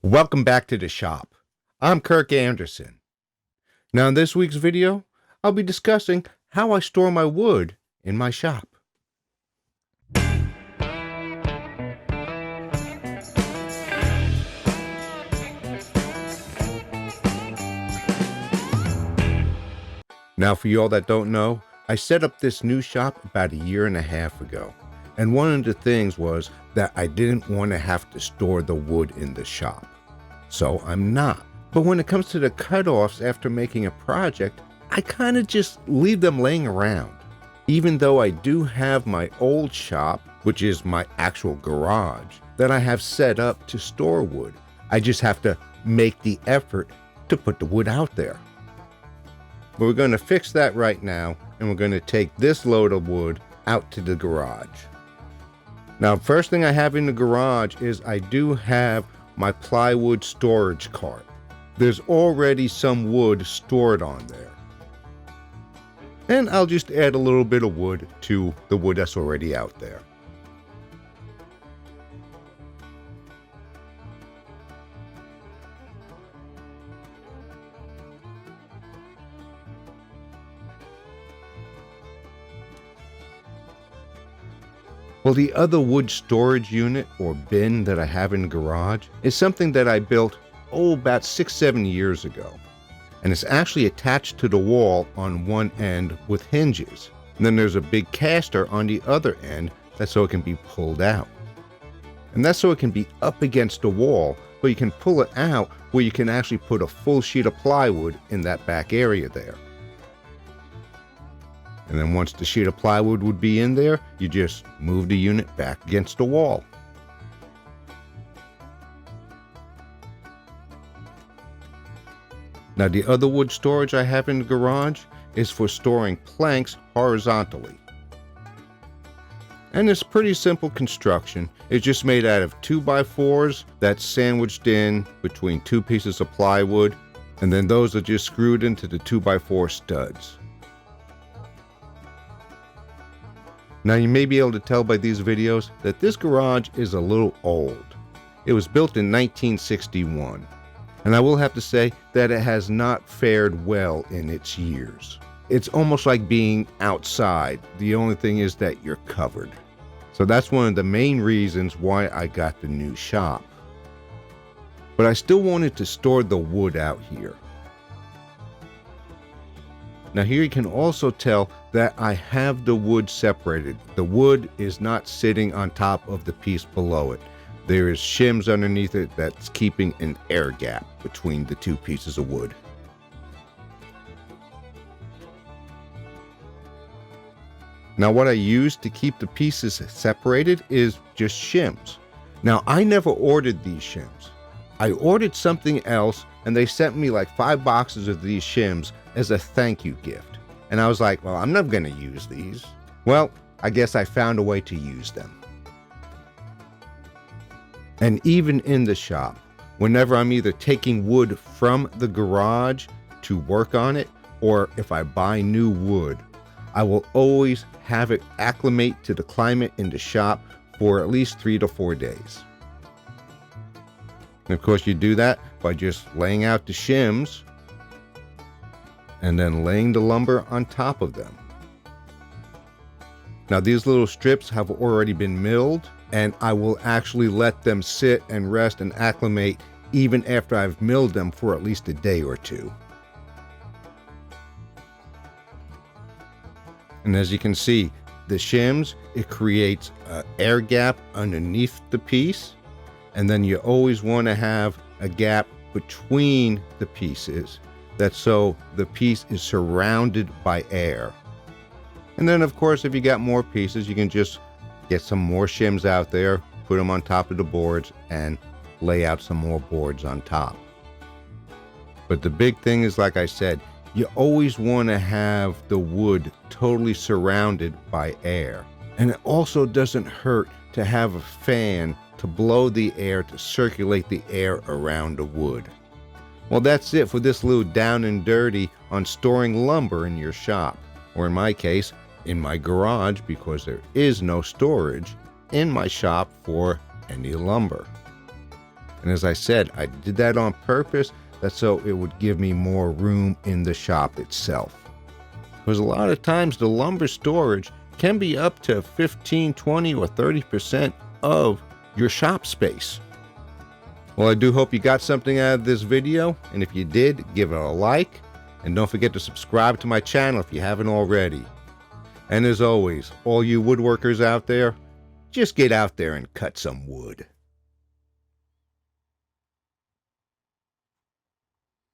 Welcome back to the shop. I'm Kirk Anderson. Now in this week's video, I'll be discussing how I store my wood in my shop. Now for you all that don't know, I set up this new shop about a year and a half ago. And one of the things was that I didn't want to have to store the wood in the shop. So I'm not. But when it comes to the cutoffs after making a project, I kind of just leave them laying around. Even though I do have my old shop, which is my actual garage, that I have set up to store wood. I just have to make the effort to put the wood out there. But we're going to fix that right now, and we're going to take this load of wood out to the garage. Now, first thing I have in the garage is I do have my plywood storage cart. There's already some wood stored on there. And I'll just add a little bit of wood to the wood that's already out there. Well, the other wood storage unit or bin that I have in the garage is something that I built, about 6-7 years ago. And it's actually attached to the wall on one end with hinges. And then there's a big caster on the other end that's so it can be pulled out. And that's so it can be up against the wall, but you can pull it out where you can actually put a full sheet of plywood in that back area there. And then once the sheet of plywood would be in there, you just move the unit back against the wall. Now the other wood storage I have in the garage is for storing planks horizontally. And it's pretty simple construction. It's just made out of 2x4s that's sandwiched in between two pieces of plywood, and then those are just screwed into the 2x4 studs. Now you may be able to tell by these videos that this garage is a little old. It was built in 1961, and I will have to say that it has not fared well in its years. It's almost like being outside. The only thing is that you're covered. So that's one of the main reasons why I got the new shop. But I still wanted to store the wood out here. Now here you can also tell that I have the wood separated. The wood is not sitting on top of the piece below it. There is shims underneath it that's keeping an air gap between the two pieces of wood. Now what I use to keep the pieces separated is just shims. Now I never ordered these shims. I ordered something else and they sent me like 5 boxes of these shims as a thank you gift. And I was like, well, I'm not going to use these. Well, I guess I found a way to use them. And even in the shop, whenever I'm either taking wood from the garage to work on it, or if I buy new wood, I will always have it acclimate to the climate in the shop for at least 3 to 4 days. And of course you do that by just laying out the shims and then laying the lumber on top of them. Now these little strips have already been milled, and I will actually let them sit and rest and acclimate even after I've milled them for at least a day or two. And as you can see, the shims, it creates an air gap underneath the piece, and then you always want to have a gap between the pieces. That's so the piece is surrounded by air. And then of course, if you got more pieces, you can just get some more shims out there, put them on top of the boards, and lay out some more boards on top. But the big thing is, like I said, you always want to have the wood totally surrounded by air. And it also doesn't hurt to have a fan to blow the air, to circulate the air around the wood. Well, that's it for this little down and dirty on storing lumber in your shop, or in my case, in my garage, because there is no storage in my shop for any lumber. And as I said, I did that on purpose, that's so it would give me more room in the shop itself. Because a lot of times the lumber storage can be up to 15, 20, or 30% of your shop space. Well, I do hope you got something out of this video, and if you did, give it a like, and don't forget to subscribe to my channel if you haven't already. And as always, all you woodworkers out there, just get out there and cut some wood.